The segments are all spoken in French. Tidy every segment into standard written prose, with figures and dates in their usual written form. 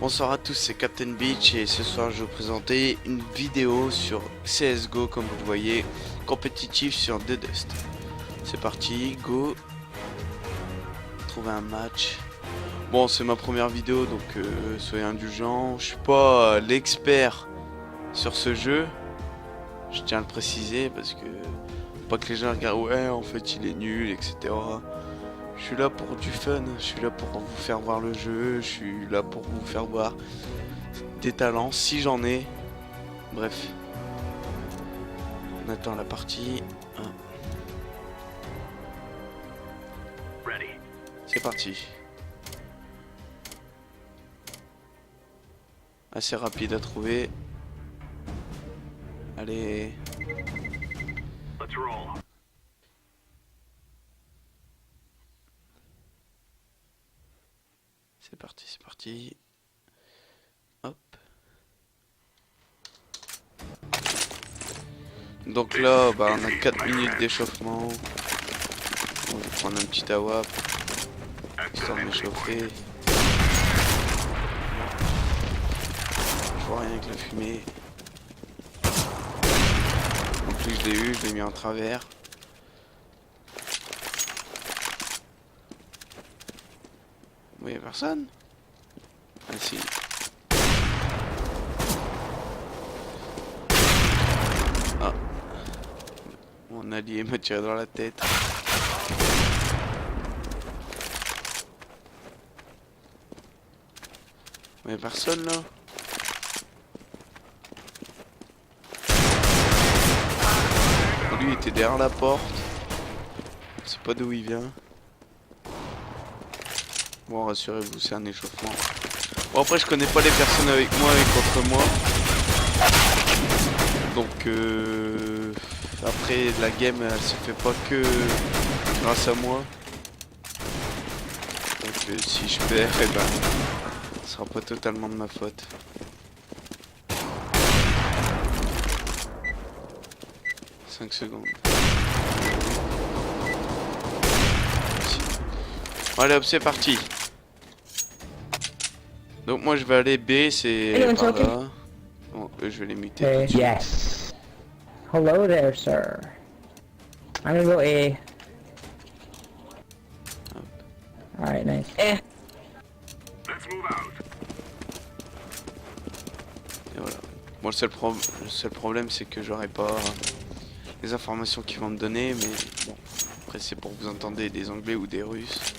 Bonsoir à tous, c'est Captain Beach et ce soir je vais vous présenter une vidéo sur CSGO comme vous le voyez, compétitif sur The Dust. C'est parti, go. Trouver un match. Bon, c'est ma première vidéo donc soyez indulgents. Je suis pas l'expert sur ce jeu, je tiens à le préciser parce que pas que les gens regardent ouais en fait il est nul etc. Je suis là pour du fun, je suis là pour vous faire voir le jeu, je suis là pour vous faire voir des talents, si j'en ai. Bref. On attend la partie. C'est parti. Assez rapide à trouver. Allez. C'est parti, c'est parti. Hop. Donc là, bah, on a 4 minutes d'échauffement. On va prendre un petit AWP, histoire de m'échauffer. Je vois rien avec la fumée. Donc lui, je l'ai mis en travers. Vous voyez personne? Ah si. Ah. Mon allié m'a tiré dans la tête. Mais personne là. Lui il était derrière la porte. Je sais pas d'où il vient. Bon, rassurez-vous, c'est un échauffement. Bon, après, je connais pas les personnes avec moi et contre moi. Donc, après, la game, elle se fait pas que grâce à moi. Donc, si je perds, eh ben, ce sera pas totalement de ma faute. « 5 secondes. Allez hop, c'est parti. Donc moi je vais aller B, c'est par là. Bon, eux je vais les muter tout de suite. Yes. Hello there, sir. I'm gonna go A. Alright, nice. Et voilà. Bon, le seul problème c'est que j'aurai pas les informations qu'ils vont me donner, mais bon. Après c'est pour que vous entendez des Anglais ou des Russes.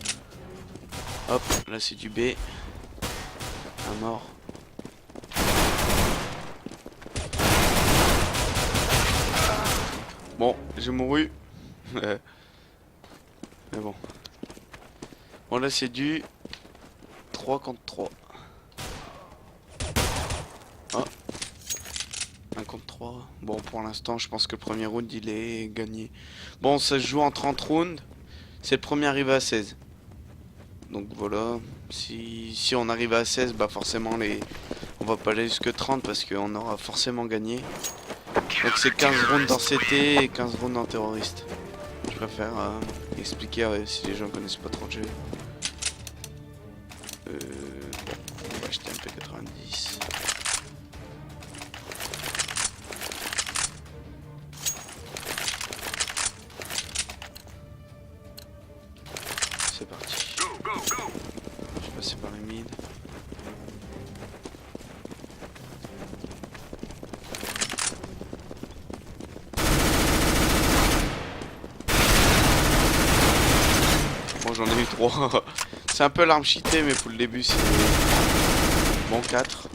Hop, là c'est du B. Un mort. Bon, j'ai mouru. Mais bon. Bon là c'est du 3 contre 3. Ah. 1 contre 3. Bon pour l'instant je pense que le premier round il est gagné. Bon ça se joue en 30 rounds. C'est le premier arrivé à 16. Donc voilà. Si on arrive à 16, bah forcément on va pas aller jusque 30 parce qu'on aura forcément gagné. Donc c'est 15 rounds en CT et 15 rounds en terroriste. Je préfère expliquer si les gens connaissent pas trop le jeu. On va acheter un P90. C'est parti. Je vais passer par les mid. Bon j'en ai eu 3. C'est un peu l'arme cheatée mais pour le début c'est... Bon 4.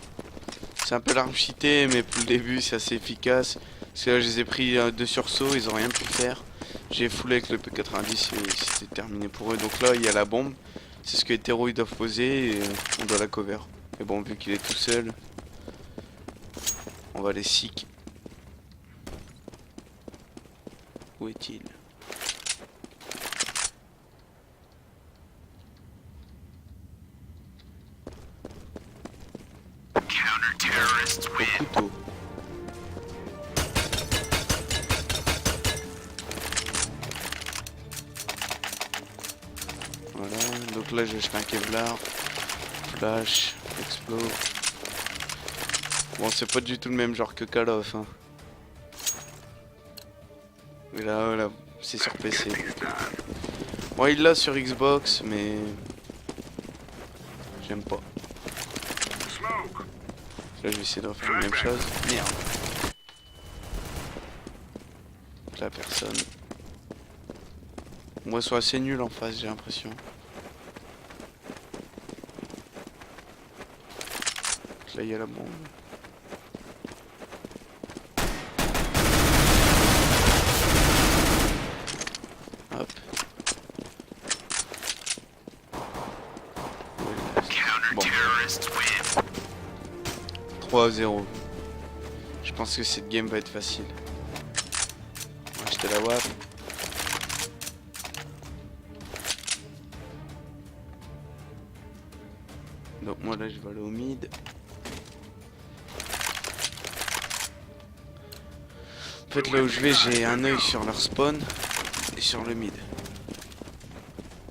C'est un peu l'arme cheatée mais pour le début c'est assez efficace. Parce que là je les ai pris de sursaut, ils ont rien pu faire. J'ai foulé avec le P90 et c'était terminé pour eux. Donc là il y a la bombe. C'est ce que les terreaux ils doivent poser et on doit la cover. Mais bon vu qu'il est tout seul, on va les seek. Où est-il? Au couteau. Voilà, donc là j'ai acheté un Kevlar, flash, Explo. Bon, c'est pas du tout le même genre que Call of. Hein. Mais là, voilà, c'est sur PC. Bon, il l'a sur Xbox, mais j'aime pas. Là, je vais essayer de refaire la même chose. Merde. Donc là, personne. Moi, ils sont assez nuls en face, j'ai l'impression. Là, il y a la bombe. Hop. 3-0. Je pense que cette game va être facile. On va acheter la WAP. Donc moi là je vais aller au mid. En fait là où je vais j'ai un œil sur leur spawn et sur le mid.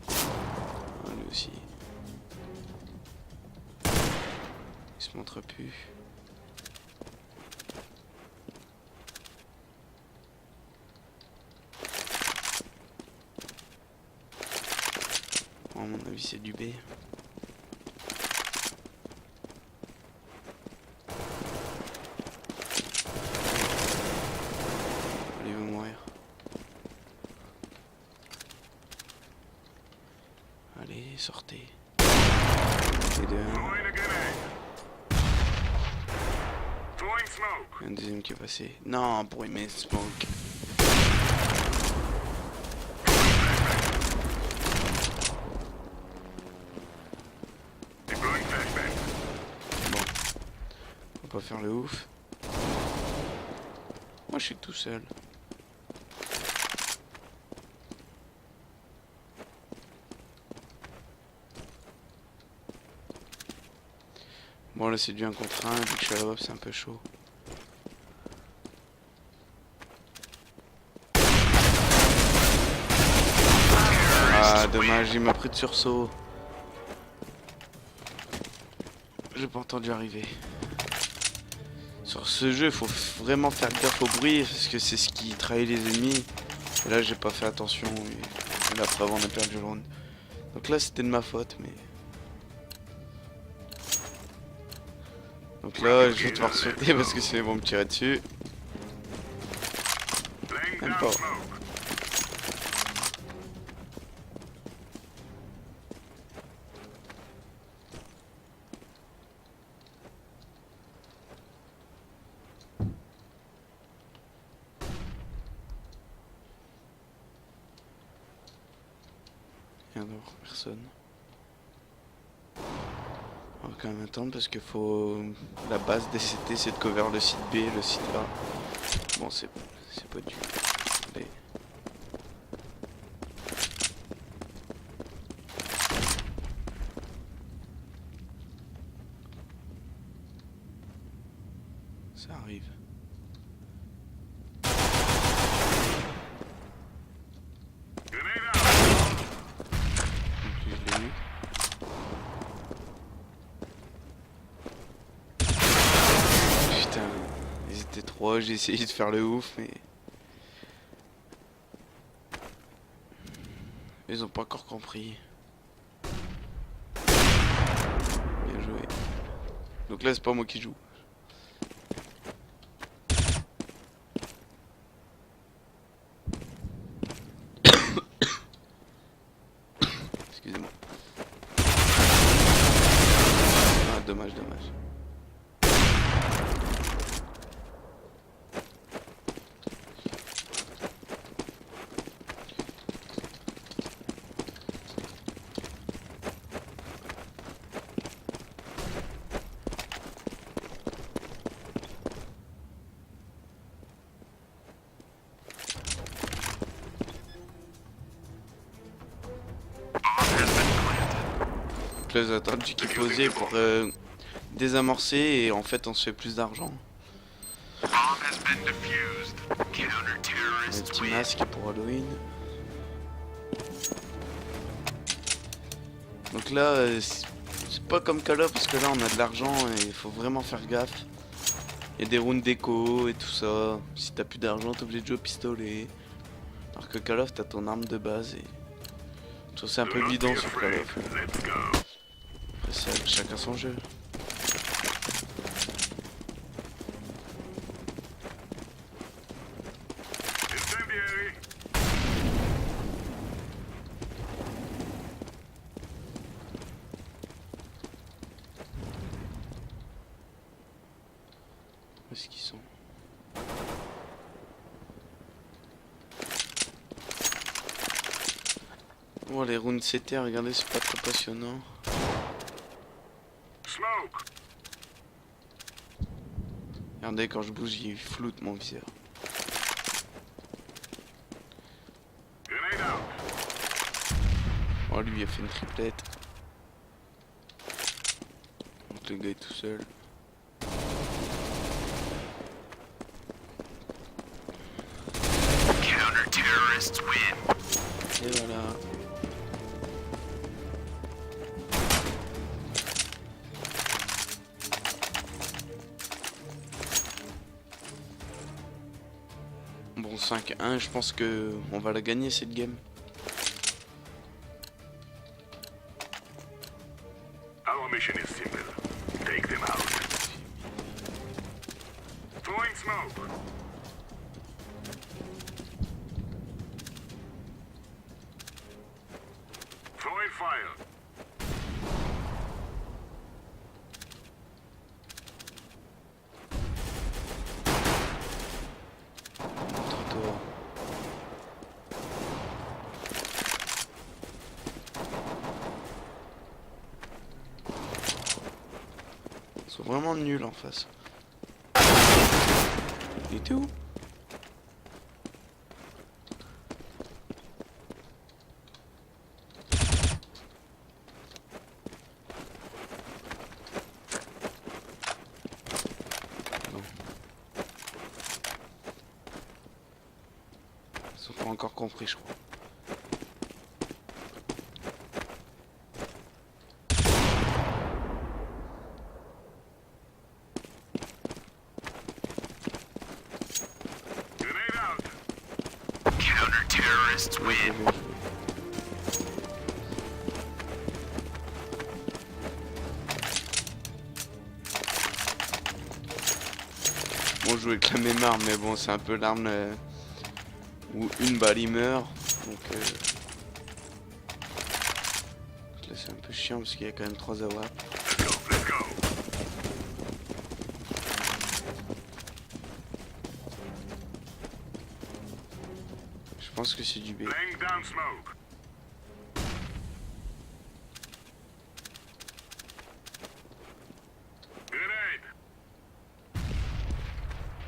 Ah, lui aussi. Il se montre plus. À mon avis c'est du B. Il va mourir. Allez, sortez. Et deux. Un deuxième qui est passé. Non, pour aimer smoke. Pas faire le ouf. Moi je suis tout seul. Bon là c'est du 1 contre 1, vu que je suis à la WAP c'est un peu chaud. Ah dommage, il m'a pris de sursaut. J'ai pas entendu arriver. Sur ce jeu, il faut vraiment faire gaffe au bruit parce que c'est ce qui trahit les ennemis. Et là, j'ai pas fait attention. Et là, après, on a perdu le round. Donc là, c'était de ma faute, mais. Donc là, je vais devoir sauter parce que sinon ils vont me tirer dessus. Même pas. Rien d'autre, personne. On va quand même attendre parce que faut. La base des CT c'est de cover le site B, le site A. Bon, c'est pas du. Allez. Ça arrive. C'était 3, j'ai essayé de faire le ouf, mais ils ont pas encore compris. Bien joué. Donc là, c'est pas moi qui joue. Excusez-moi. Ah, dommage, dommage. Donc là, j'ai attendu qu'il posait pour désamorcer et en fait, on se fait plus d'argent. Un petit masque pour Halloween. Donc là, C'est pas comme Call of parce que là on a de l'argent et il faut vraiment faire gaffe. Il y a des rounds d'écho et tout ça. Si t'as plus d'argent, t'es obligé de jouer au pistolet. Alors que Call of, t'as ton arme de base et... tout c'est un peu bidon sur Call of. Après, c'est chacun son jeu. Où est-ce qu'ils sont? Oh les rounds CT, regardez, c'est pas trop passionnant. Regardez, quand je bouge, il floute mon viseur. Oh lui il a fait une triplette. Donc le gars est tout seul. Et voilà. Bon 5-1, je pense que on va la gagner cette game. Our mission is simple. Take them out. Throwing smoke. Throwing fire. Montre-toi. Ils sont vraiment nuls en face. Il était où? Non. Ils ont pas encore compris, je crois. Grenade out. Counter-terrorists Ouais, win. bien joué. Bon, je joue avec la même arme, mais bon, c'est un peu l'arme où une balle il meurt. Donc là, c'est un peu chiant parce qu'il y a quand même 3 AWP. Let's go. Let's go. Je pense que c'est du B. Laying down smoke. Grenade.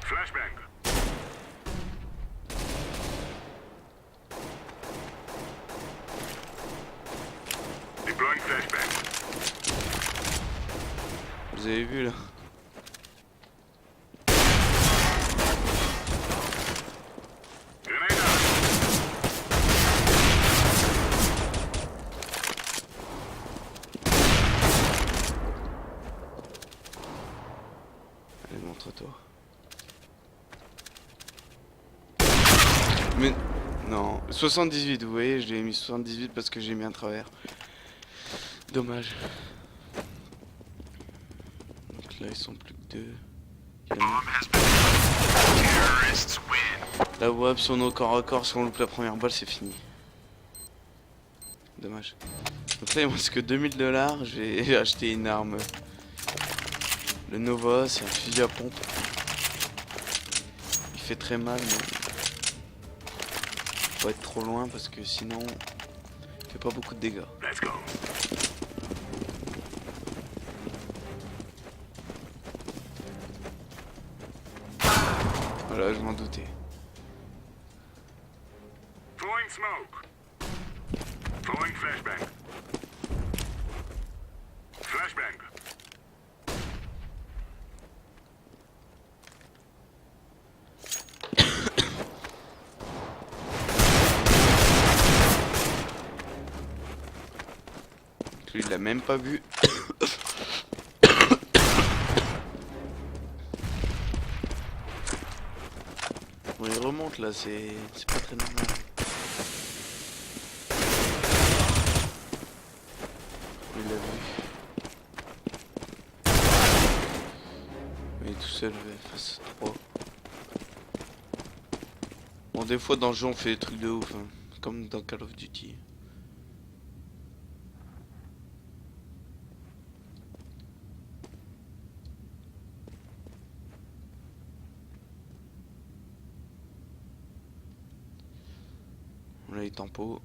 Flashbang. Deploying flashbang. Vous avez vu là? Grenade out. Allez, montre-toi. Mais non, 78, vous voyez, je l'ai mis 78 parce que j'ai mis un travers. Dommage. Donc là, ils sont plus que 2. Bomb has been planted. Terrorists win. La WAP sur nos corps à corps, si on loupe la première balle, c'est fini. Dommage. Donc là, il me reste que 2000 $. J'ai acheté une arme. Le Nova, c'est un fusil à pompe. Il fait très mal, mais faut être trop loin parce que sinon, il fait pas beaucoup de dégâts. Let's go. Voilà, je m'en doutais. Throwing smoke. Throwing flashbang. Flashbang. Lui, il l'a même pas vu. Bon, il remonte là, c'est pas très normal. Il l'a vu. Il est tout seul face à 3. Bon, des fois dans le jeu on fait des trucs de ouf, hein, comme dans Call of Duty. On a les tempos.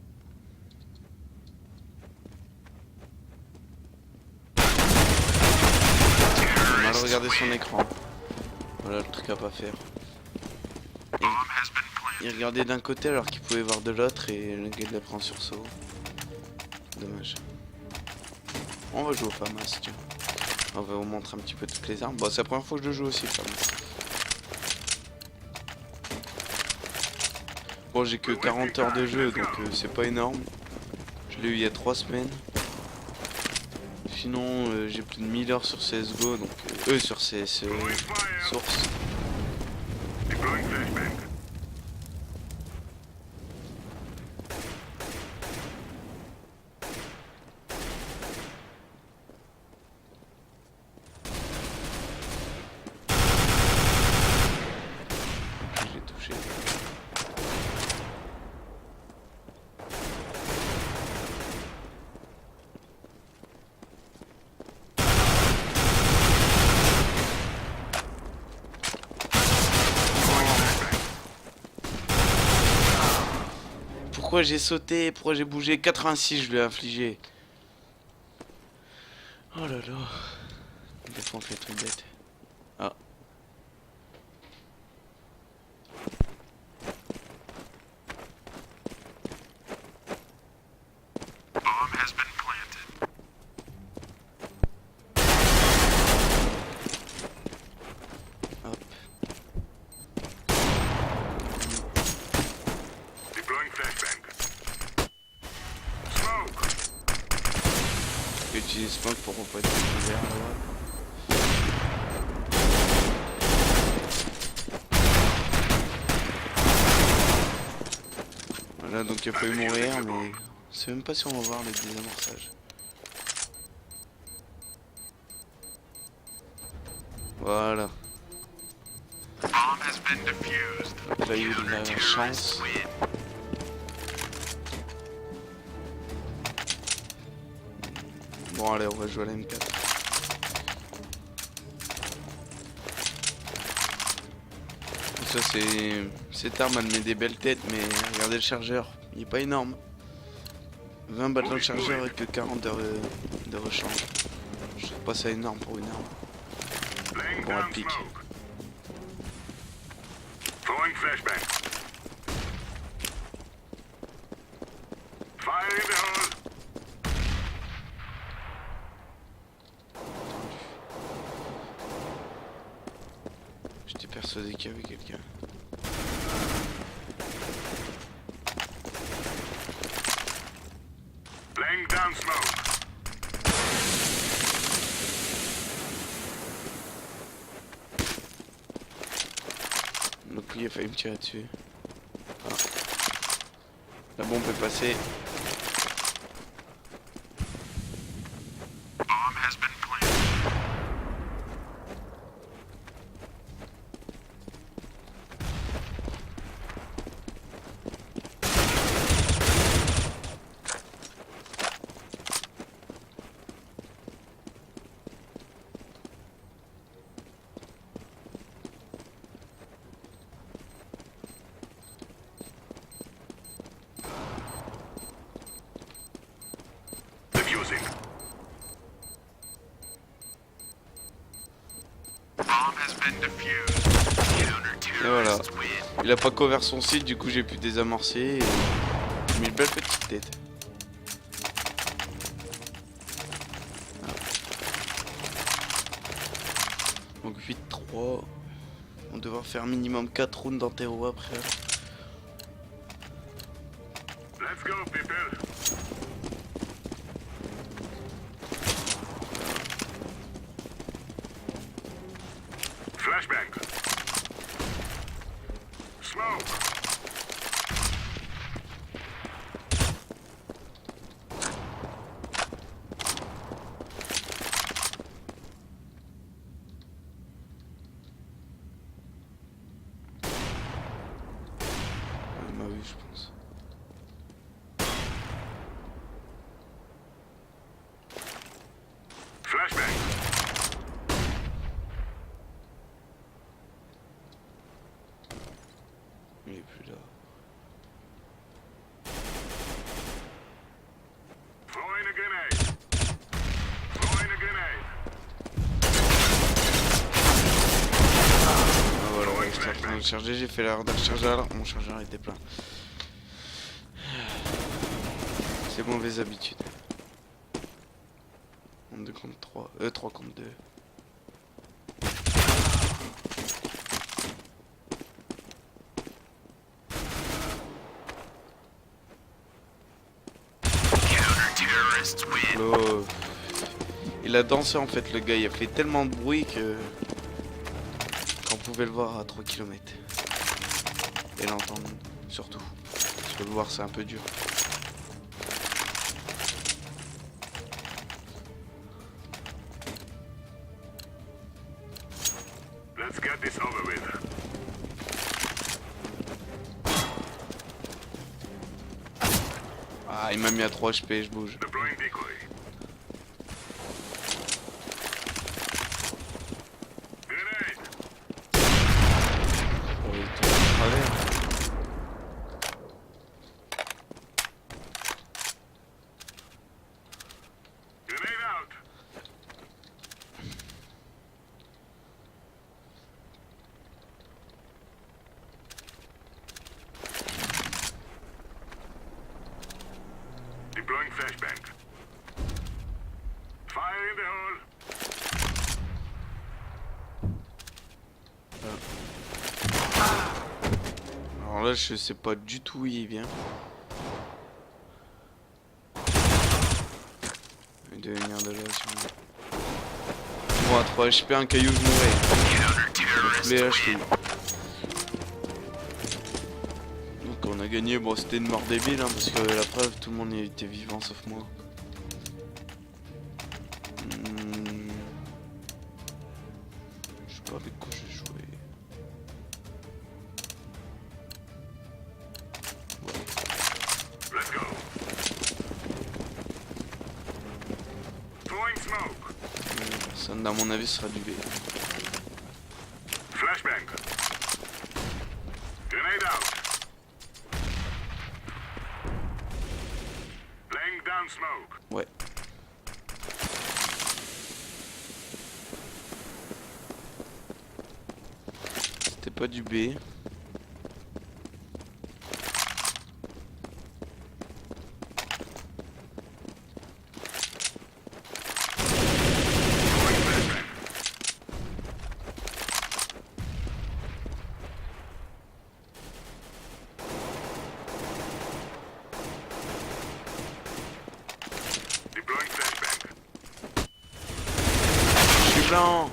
On a regardé son écran. Voilà le truc à pas faire. Il regardait d'un côté alors qu'il pouvait voir de l'autre et le gars l'a pris en sursaut. Dommage. On va jouer au FAMAS, tiens. On va vous montrer un petit peu toutes les armes. Bon, c'est la première fois que je joue aussi FAMAS. Bon, j'ai que 40 heures de jeu donc c'est pas énorme. Je l'ai eu il y a 3 semaines. Sinon, j'ai plus de 1000 heures sur CSGO donc sur CS Source. Deploying flashbang. Je l'ai touché. Pourquoi j'ai sauté? Pourquoi j'ai bougé? 86 je lui ai infligé. Oh là là. Des fois on fait des trucs bêtes. Ah. Bomb has been planted. Hop. Deploying flashbang. Smoke. Je vais utiliser Smoke pour pas être découvert là. Voilà, donc il a failli mourir, mais je sais même pas si on va voir le désamorçage. Voilà. Bomb has been defused. Donc là il y a eu de la chance. Win. Bon allez, on va jouer à la M4. Ça c'est... Cette arme elle met des belles têtes, mais regardez le chargeur, il est pas énorme. 20 balles dans le chargeur et que 40 de rechange. Je trouve pas ça énorme pour une arme. Laying Bon, down elle pique. smoke. Throwing flashbang. Fire in the hole. J'étais persuadé qu'il y avait quelqu'un. Laying down smoke. Donc lui il a failli me tirer dessus. Ah. La bombe est passée. Bomb has been planted. Defusing. Bomb has been defused. Et voilà. Counter-terrorists win. Il a pas couvert son site, du coup j'ai pu désamorcer et j'ai mis une belle petite tête. Ah. Donc 8-3. On va devoir faire minimum 4 rounds en terreau après. Let's go, people. Flashbang. Smoke. smoke. Il m'a vu, je pense. Flashbang. Il est plus là. Throwing a grenade. Throwing a grenade. Ah voilà, j'étais en train de charger, j'ai fait l'erreur de recharger alors mon chargeur était plein. C'est mauvaise habitude. On 2 contre 3, 3 contre 2. Counter-terrorists win. Oh. Il a dansé en fait, le gars, il a fait tellement de bruit que qu'on pouvait le voir à 3 km. Et l'entendre surtout. Parce que le voir c'est un peu dur. Let's get this over with. Ah, il m'a mis à 3 HP, je bouge. Deploying decoy. Grenade. Oh, il est tout en travers. Grenade out. Deploying flashbang. Fire in the hole. Alors là, je sais pas du tout où il vient. Il doit venir de là, sûrement. Bon, à 3 HP, un caillou, je mourrais. Counter-terrorists Les HP. win. Donc on a gagné, bon c'était une mort débile hein, parce que la preuve tout le monde y était vivant sauf moi. Je sais pas avec quoi j'ai joué. Let's go. Throwing smoke. Personne à mon avis sera du B. Flashbang. Grenade out. Laying down smoke. Ouais. C'était pas du B. Deploying flashbang. Je suis blanc.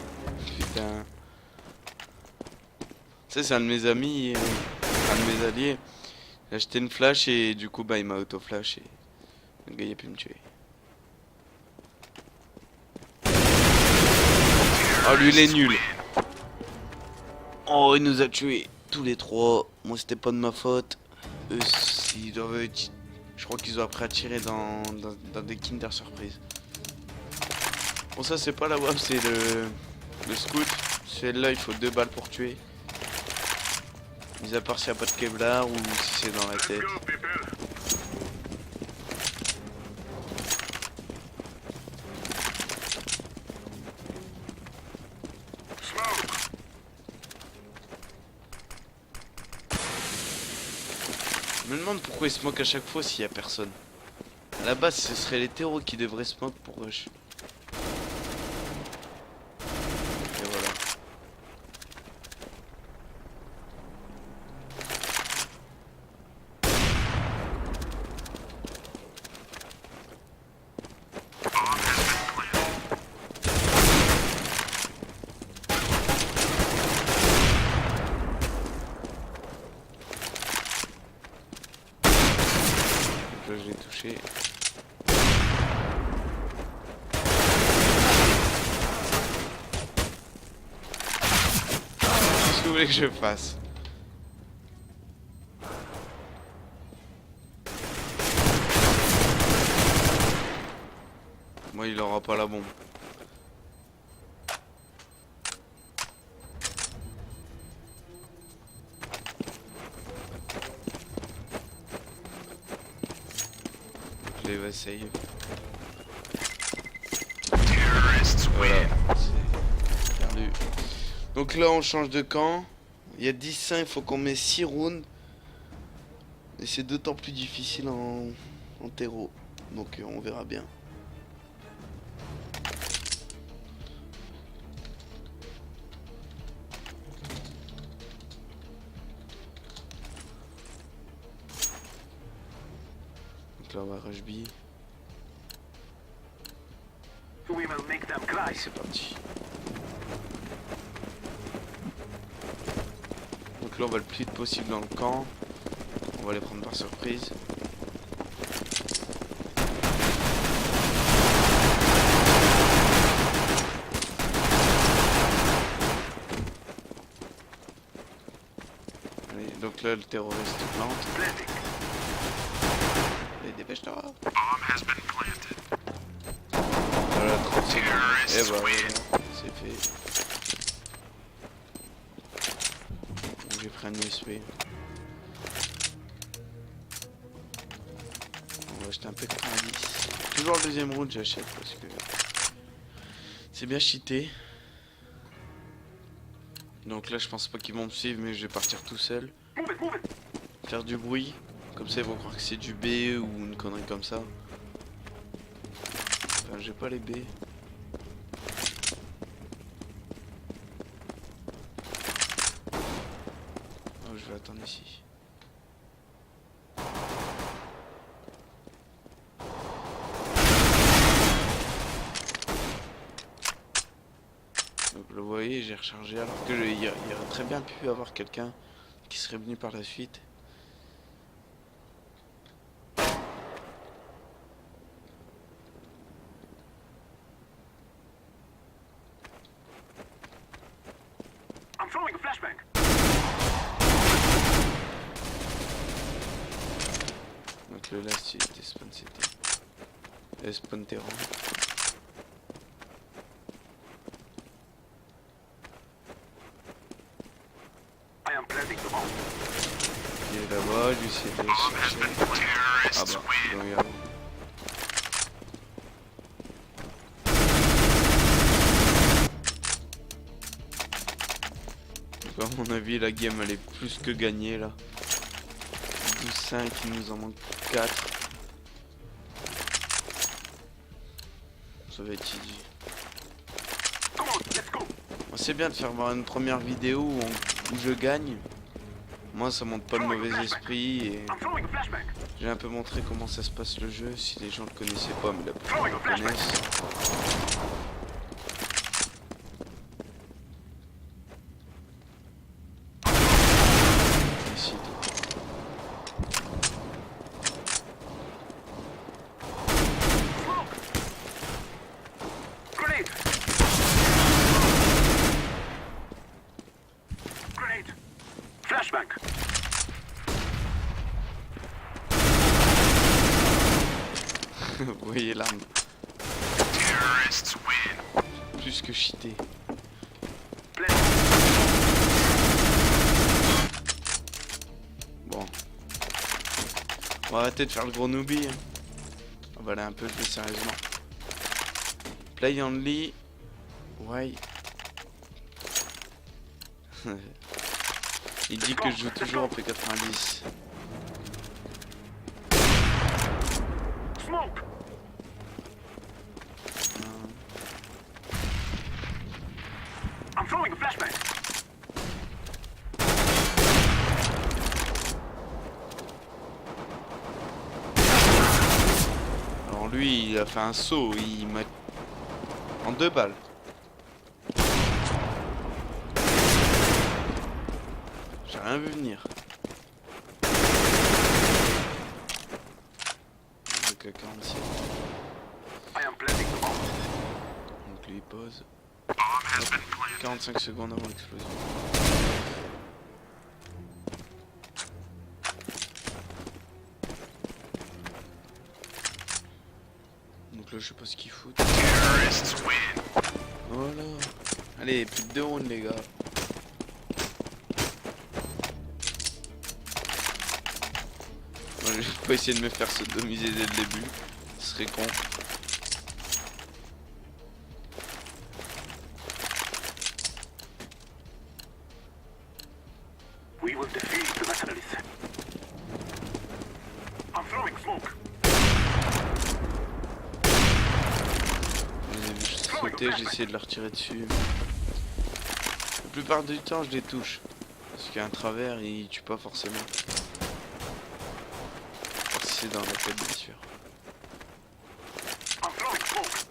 Putain. Tu sais, c'est un de mes amis, un de mes alliés. Il a acheté une flash et du coup, bah, il m'a auto-flash et le gars il a pu me tuer. Oh, lui il est nul. Oh, il nous a tués tous les trois. Moi, c'était pas de ma faute. Eux, ils doivent être... Je crois qu'ils ont appris à tirer dans des Kinder Surprise. Bon, ça, c'est pas la WAP, c'est le scout. Celle-là, il faut 2 balles pour tuer. Mis à part s'il n'y a pas de Kevlar ou si c'est dans la Let's tête. go, people. Smoke. Je me demande pourquoi ils smoke à chaque fois s'il y a personne. À la base, ce serait les terreaux qui devraient smoke pour rush. Et voilà. touché. Qu'est-ce que vous voulez que je fasse? Moi, il aura pas la bombe. Je vais essayer. Terrorists Voilà, win. c'est perdu. Donc là, on change de camp. Il y a 10-5, il faut qu'on mette 6 rounds. Et c'est d'autant plus difficile en terreau. Donc on verra bien. Donc là, on va rush B. We will make them cry. Allez, c'est parti. Donc là, on va le plus vite possible dans le camp. On va les prendre par surprise. Allez, donc là, le terroriste plante. Planting. Allez, dépêche-toi. Bomb has been planted. Voilà, 30 secondes. Et Terrorists bah, win. voilà, c'est fait. J'ai pris un USP. On va acheter un P90. Toujours le deuxième round, j'achète parce que c'est bien cheaté. Donc là, je pense pas qu'ils vont me suivre, mais je vais partir tout seul. Move it, move it. Faire du bruit. Comme ça, ils vont croire que c'est du B ou une connerie comme ça. Enfin, j'ai pas les B. Oh, je vais attendre ici. Donc, vous voyez, j'ai rechargé alors que il y aurait très bien pu avoir quelqu'un qui serait venu par la suite. I'm throwing a flashbang. Donc le last il était spawn c'était. Spawn terrain. I am planting the bomb. Il est là-bas, lui c'est de Bomb has chercher. been planted. Ah Terrorists bah, win. donc, regarde. Donc, à mon avis la game elle est plus que gagnée là. 12-5, il nous en manque 4. Ça va être easy. Come on, let's go. Bon, c'est bien de faire voir une première vidéo où je gagne. Moi ça montre pas de mauvais esprit et I'm throwing a flashbang. j'ai un peu montré comment ça se passe le jeu si les gens le connaissaient pas mais la plupart Throwing a le flashbang. connaissent. Ici, toi. Smoke. Grenade. Grenade. Flashbang. Vous voyez l'arme, Terrorists win. plus que cheaté. Planting. Bon. On va arrêter de faire le gros newbie. On va aller un peu plus sérieusement. Play only. Ouais. Il dit que je joue toujours en P90. Smoke. I'm throwing a flashbang. Alors lui, il a fait un saut. Il m'a... En 2 balles. J'ai rien vu venir. AK-47. I am planting the bomb. Donc lui il pose. Bomb has been planted. 45 secondes avant l'explosion. Donc là je sais pas ce qu'ils foutent. Terrorists win. Voilà. Allez, plus de 2 rounds les gars. Moi, je vais pas essayer de me faire sodomiser dès le début. Ce serait con. We will defeat the nationalists. I'm throwing smoke. Je les ai vus sauter, j'ai essayé de leur tirer dessus. La plupart du temps je les touche. Parce qu'un travers il tue pas forcément. Si c'est dans la tête bien sûr. I'm throwing smoke.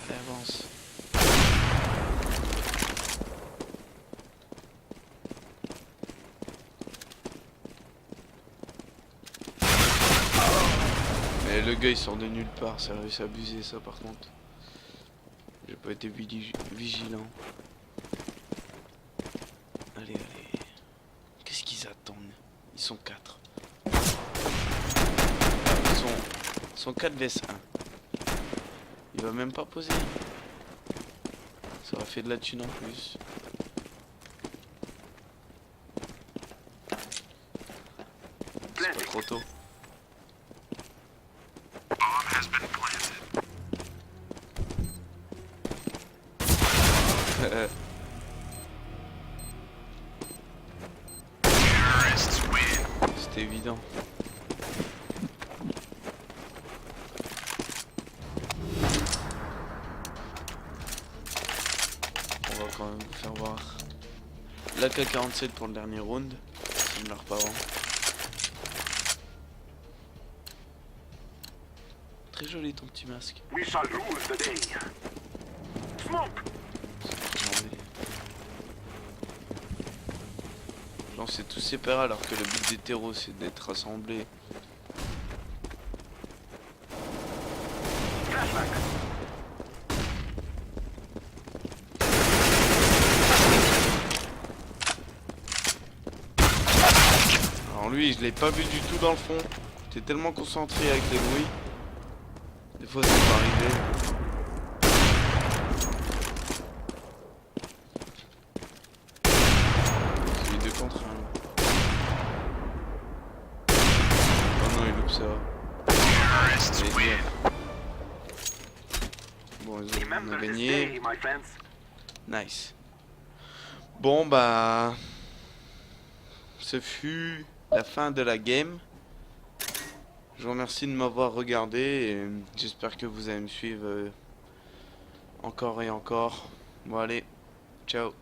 Allez, avance. Mais le gars il sort de nulle part, ça a réussi à abuser ça par contre. J'ai pas été vigilant. Allez, allez. Qu'est-ce qu'ils attendent? Ils sont 4. Ils sont 4 vs 1. Il va même pas poser. Ça aurait fait de la thune en plus. C'est pas trop tôt. Bomb has been planted. Terrorists win. C'était évident. On va quand même vous faire voir l'AK-47 pour le dernier round. Ça me l'a pas avant. Très joli ton petit masque. We shall rule the day. Smoke. Genre c'est tous séparés alors que le but des terreaux c'est d'être rassemblés. Flashback. Alors lui je l'ai pas vu du tout dans le fond. J'étais tellement concentré avec les bruits. Des fois ça peut arriver. C'est 2 contre 1. Oh non il loupe ça. Terrorists Allez, win. bien. Bon on a Remember this gagné. day, my friends. Nice. Bon bah ce fut la fin de la game. Je vous remercie de m'avoir regardé et j'espère que vous allez me suivre encore et encore. Bon allez, ciao.